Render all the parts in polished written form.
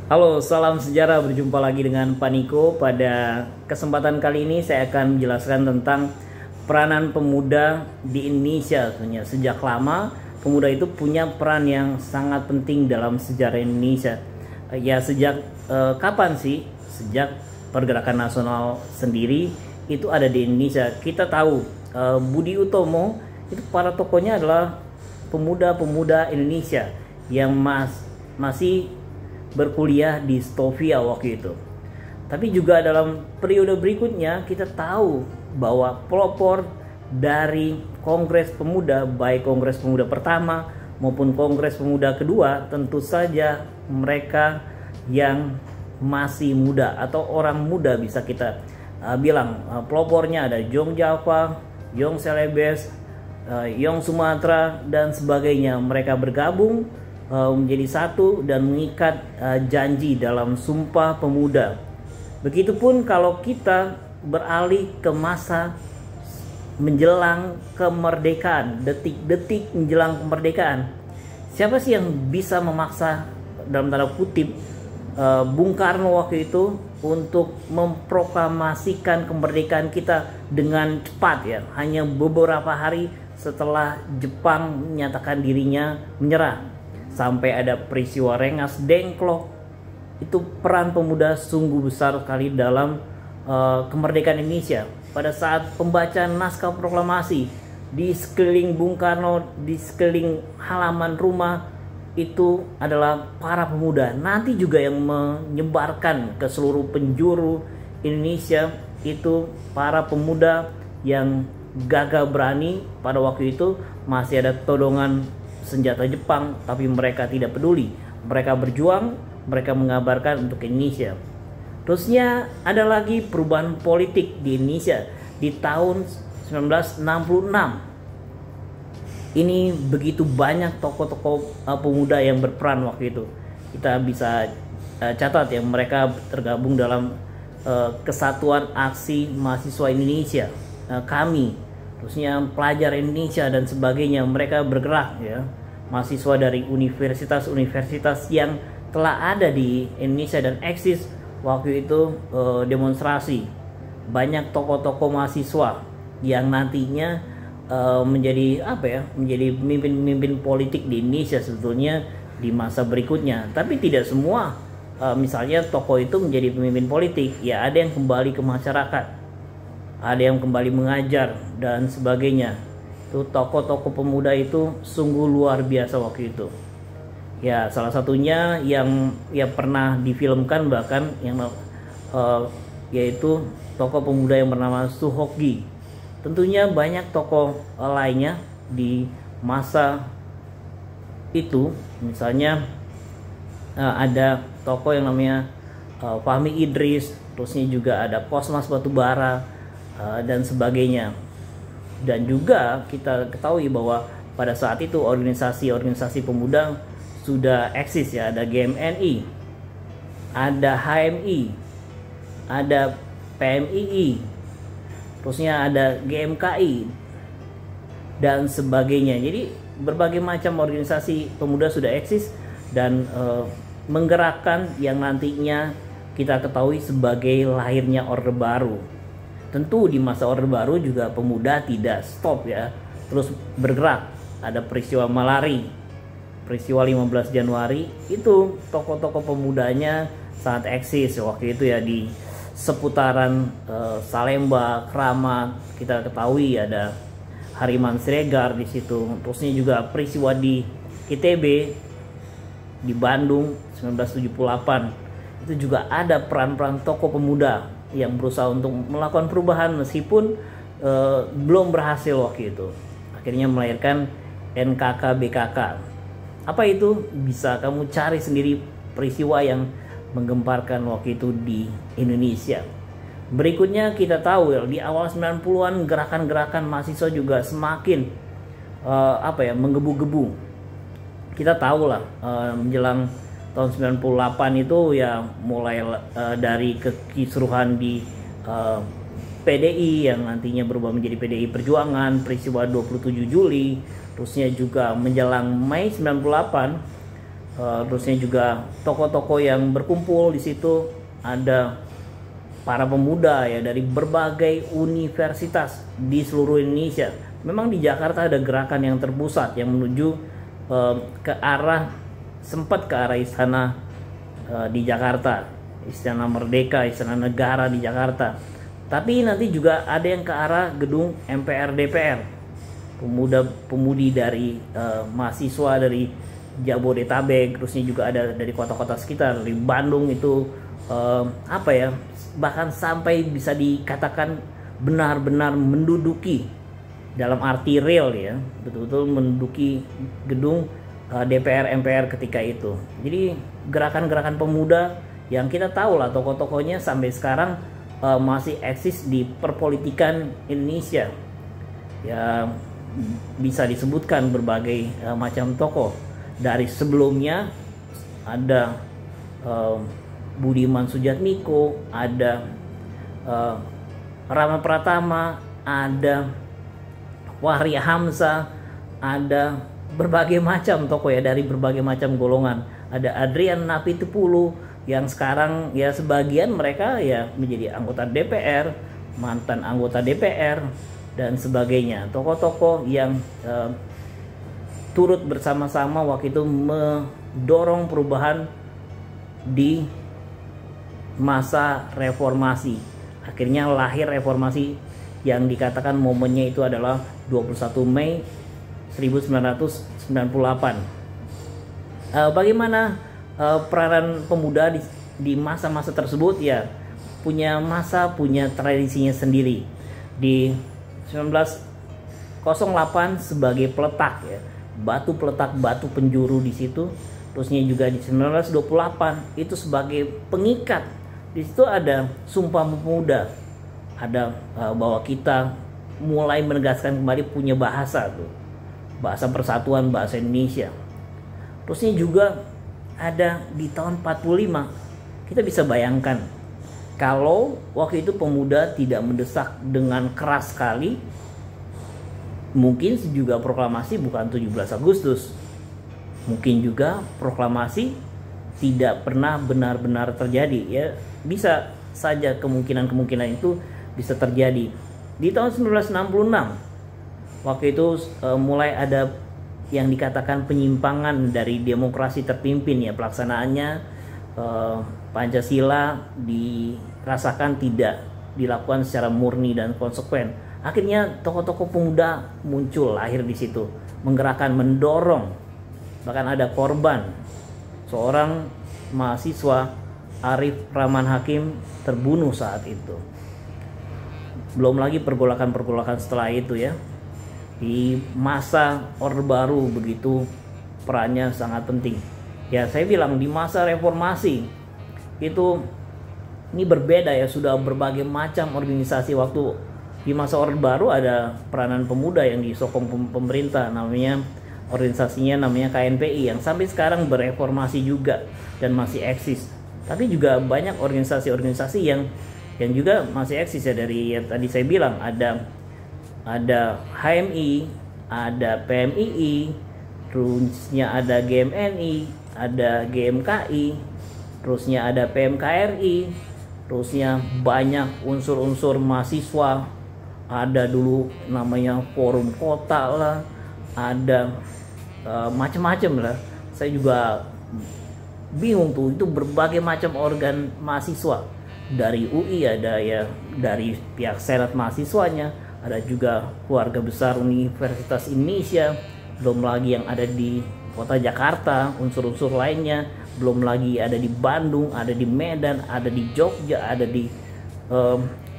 Halo, salam sejarah. Berjumpa lagi dengan Pak Niko. Pada kesempatan kali ini saya akan menjelaskan tentang peranan pemuda di Indonesia. Sebenarnya sejak lama pemuda itu punya peran yang sangat penting dalam sejarah Indonesia. Ya sejak kapan sih? Sejak pergerakan nasional sendiri itu ada di Indonesia. Kita tahu Budi Utomo itu para tokohnya adalah pemuda-pemuda Indonesia yang masih berkuliah di Stovia waktu itu. Tapi juga dalam periode berikutnya kita tahu bahwa pelopor dari Kongres Pemuda, baik Kongres Pemuda pertama maupun Kongres Pemuda kedua, tentu saja mereka yang masih muda atau orang muda bisa kita bilang. Pelopornya ada Jong Java, Yong Celebes, Yong Sumatra dan sebagainya. Mereka bergabung menjadi satu dan mengikat janji dalam Sumpah Pemuda. Begitupun kalau kita beralih ke masa menjelang kemerdekaan, detik-detik menjelang kemerdekaan. Siapa sih yang bisa memaksa dalam tanda kutip Bung Karno waktu itu untuk memproklamasikan kemerdekaan kita dengan cepat ya, hanya beberapa hari setelah Jepang menyatakan dirinya menyerah. Sampai ada peristiwa Rengas Dengklok. Itu peran pemuda sungguh besar sekali dalam kemerdekaan Indonesia. Pada saat pembacaan naskah proklamasi di sekeliling Bung Karno, di sekeliling halaman rumah, itu adalah para pemuda. Nanti juga yang menyebarkan ke seluruh penjuru Indonesia itu para pemuda yang gagah berani. Pada waktu itu masih ada todongan senjata Jepang, tapi mereka tidak peduli. Mereka berjuang, mereka mengabarkan untuk Indonesia. Terusnya ada lagi perubahan politik di Indonesia di tahun 1966. Ini begitu banyak tokoh-tokoh pemuda yang berperan waktu itu. Kita bisa catat ya, mereka tergabung dalam Kesatuan Aksi Mahasiswa Indonesia, kami, terusnya pelajar Indonesia dan sebagainya. Mereka bergerak ya, mahasiswa dari universitas-universitas yang telah ada di Indonesia dan eksis waktu itu demonstrasi. Banyak tokoh-tokoh mahasiswa yang nantinya menjadi menjadi pemimpin-pemimpin politik di Indonesia sebetulnya di masa berikutnya. Tapi tidak semua misalnya tokoh itu menjadi pemimpin politik. Ya ada yang kembali ke masyarakat, ada yang kembali mengajar dan sebagainya. Itu tokoh-tokoh pemuda itu sungguh luar biasa waktu itu. Ya salah satunya yang pernah difilmkan bahkan yang yaitu tokoh pemuda yang bernama Suhokgi. Tentunya banyak tokoh lainnya di masa itu. Misalnya ada tokoh yang namanya Fahmi Idris, terusnya juga ada Kosmas Batubara dan sebagainya. Dan juga kita ketahui bahwa pada saat itu organisasi-organisasi pemuda sudah eksis ya. Ada GMNI, ada HMI, ada PMII, terusnya ada GMKI dan sebagainya. Jadi berbagai macam organisasi pemuda sudah eksis dan menggerakkan yang nantinya kita ketahui sebagai lahirnya Orde Baru. Tentu di masa Orde Baru juga pemuda tidak stop ya, terus bergerak. Ada peristiwa Malari, peristiwa 15 Januari, itu tokoh-tokoh pemudanya sangat eksis waktu itu ya di seputaran Salemba, Kramat. Kita ketahui ada Hariman Siregar di situ. Terusnya juga peristiwa di ITB di Bandung 1978. Itu juga ada peran-peran tokoh pemuda yang berusaha untuk melakukan perubahan meskipun belum berhasil waktu itu. Akhirnya melahirkan NKK BKK. Apa itu? Bisa kamu cari sendiri peristiwa yang menggemparkan waktu itu di Indonesia. Berikutnya kita tahu ya, di awal 90-an gerakan-gerakan mahasiswa juga semakin menggebu-gebu. Kita tahu lah menjelang tahun 98 itu ya mulai dari kekisruhan di PDI yang nantinya berubah menjadi PDI Perjuangan, peristiwa 27 Juli, terusnya juga menjelang Mei 98 terusnya juga tokoh-tokoh yang berkumpul di situ, ada para pemuda ya dari berbagai universitas di seluruh Indonesia. Memang di Jakarta ada gerakan yang terpusat yang menuju ke arah istana di Jakarta, Istana Merdeka, Istana Negara di Jakarta. Tapi nanti juga ada yang ke arah gedung MPR DPR. Pemuda-pemudi dari mahasiswa dari Jabodetabek, terusnya juga ada dari kota-kota sekitar, dari Bandung itu bahkan sampai bisa dikatakan benar-benar menduduki dalam arti real ya, betul-betul menduduki gedung DPR MPR ketika itu. Jadi gerakan-gerakan pemuda yang kita tahu lah tokoh-tokohnya sampai sekarang masih eksis di perpolitikan Indonesia ya, bisa disebutkan berbagai macam tokoh. Dari sebelumnya ada Budiman Sujatmiko, ada Rama Pratama, ada Fahri Hamzah, ada berbagai macam tokoh ya dari berbagai macam golongan. Ada Adrian Napitupulu yang sekarang ya sebagian mereka ya menjadi anggota DPR, mantan anggota DPR dan sebagainya. Tokoh-tokoh yang turut bersama-sama waktu itu mendorong perubahan di masa reformasi. Akhirnya lahir reformasi yang dikatakan momennya itu adalah 21 Mei 1998. Bagaimana peranan pemuda di masa-masa tersebut ya, punya tradisinya sendiri. Di 1908 sebagai peletak ya, batu penjuru di situ. Terusnya juga di 1928 itu sebagai pengikat. Di situ ada Sumpah Pemuda. Ada bahwa kita mulai menegaskan kembali punya bahasa tuh. Bahasa persatuan, bahasa Indonesia. Terusnya juga ada di tahun 45. Kita bisa bayangkan kalau waktu itu pemuda tidak mendesak dengan keras sekali, mungkin juga proklamasi bukan 17 Agustus. Mungkin juga proklamasi tidak pernah benar-benar terjadi ya. Bisa saja kemungkinan itu bisa terjadi. Di tahun 1966 waktu itu mulai ada yang dikatakan penyimpangan dari demokrasi terpimpin ya, pelaksanaannya Pancasila dirasakan tidak dilakukan secara murni dan konsekuen. Akhirnya tokoh-tokoh pemuda muncul, lahir di situ, menggerakkan, mendorong, bahkan ada korban. Seorang mahasiswa Arif Rahman Hakim terbunuh saat itu. Belum lagi pergolakan setelah itu ya. Di masa Orde Baru begitu perannya sangat penting. Ya saya bilang di masa reformasi itu ini berbeda ya, sudah berbagai macam organisasi. Waktu di masa Orde Baru ada peranan pemuda yang disokong pemerintah, namanya organisasinya namanya KNPI yang sampai sekarang bereformasi juga dan masih eksis. Tapi juga banyak organisasi-organisasi yang juga masih eksis ya, dari yang tadi saya bilang ada HMI, ada PMII, terusnya ada GMNI, ada GMKI, terusnya ada PMKRI, terusnya banyak unsur-unsur mahasiswa, ada dulu namanya Forum Kota lah, ada macam-macam lah. Saya juga bingung tuh, itu berbagai macam organ mahasiswa. Dari UI ada ya, dari pihak senat mahasiswanya, ada juga keluarga besar Universitas Indonesia, belum lagi yang ada di kota Jakarta, unsur-unsur lainnya, belum lagi ada di Bandung, ada di Medan, ada di Jogja, ada di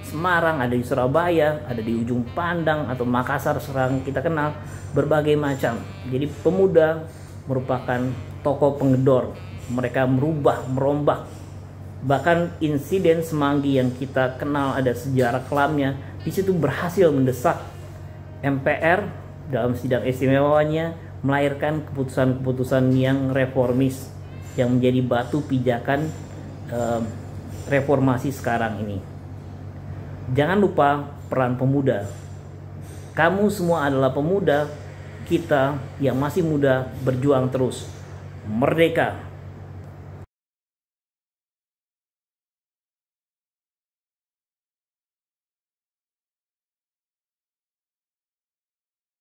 Semarang, ada di Surabaya, ada di ujung Pandang atau Makassar serang kita kenal, berbagai macam. Jadi pemuda merupakan tokoh penggedor, mereka merombak. Bahkan insiden Semanggi yang kita kenal ada sejarah kelamnya, di situ berhasil mendesak MPR dalam sidang istimewanya melahirkan keputusan-keputusan yang reformis yang menjadi batu pijakan reformasi sekarang ini. Jangan lupa peran pemuda. Kamu semua adalah pemuda, kita yang masih muda berjuang terus. merdeka.